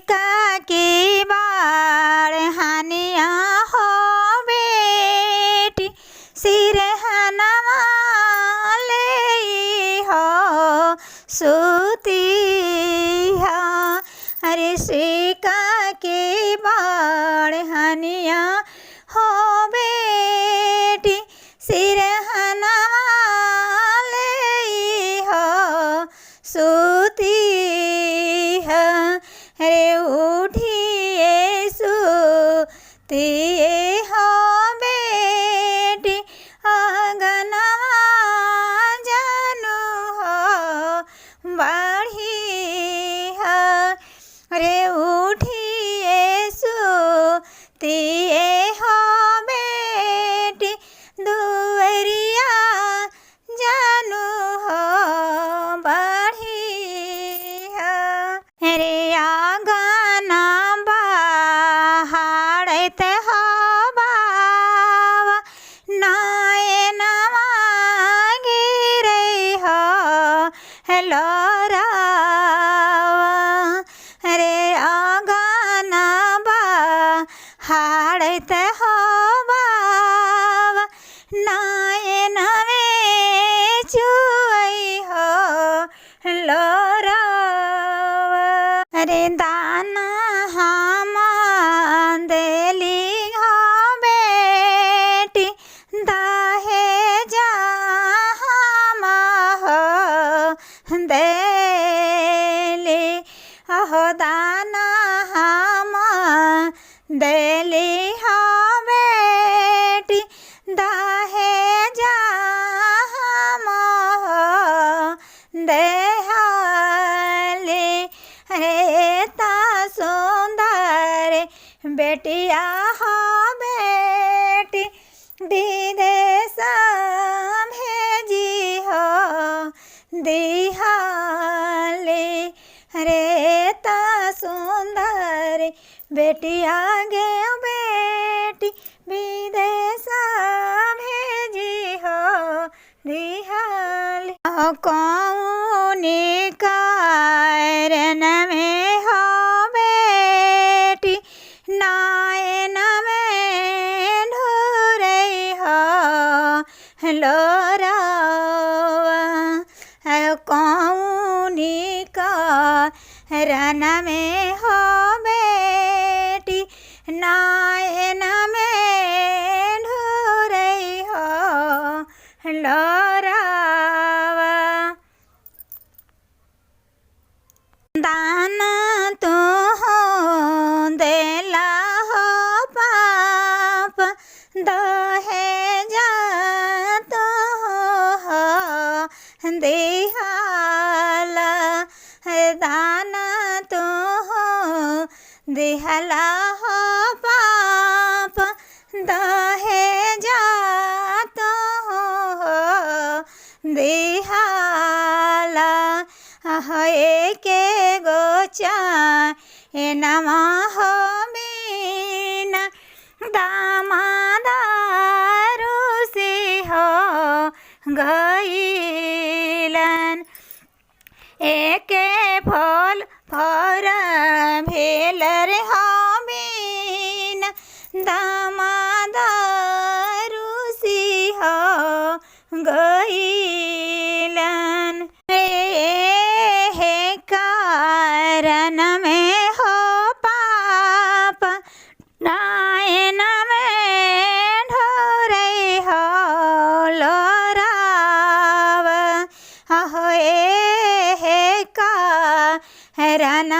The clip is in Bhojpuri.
सिक्का की बाढ़ हानिया हो बेटी सिरहनवा ले हो सूती हो। अरे सिक्का की बाढ़ हानिया हो बेटी सिरहनवा ले हो सूती है। अरे उठिए सूतिए हो बेटी आंगनवा जानू हो बाढ़ी है। अरे उठिए सूतिए हो बेटी दुअरिया जानू हो बाढ़ी है। अरे आंगना बाहरत हो बाबा नयनवा गिरै हो लोरावा। अरे आंगना बाहरत हो बाबा नयनवे चुई हो लोरावा। अरे दाना हम देली हो बेटी दहेजा हम हो देली अहो दाना हम देली हो बेटी दहेजा हम हो देहली। अरे ता सुंदर बेटिया हो बेटी विदेश भेजी हो दिहाली। अरे ता सुंदर बेटिया गे बेटी विदेश भेजी हो दिहाली। कौनी कारण में हो बेटी नयन में ढूरई हो लोरावा। कौनी कारण में हो बेटी नयन में ढूरई हो लोरावा। दाना तो हो देला हो पाप दहेजा तो हो देहाला। दाना तो हो देहाला हो पाप दहेजा तो हो देहाला। एके गोचा ए नमा हो बीना दामादारू से हो गईलन। एके फल फर भेलर हो बीना दामादारू से हो गईलन। कारण में हो पाप नयन में ढोरई हो लोरावा। अहो कारण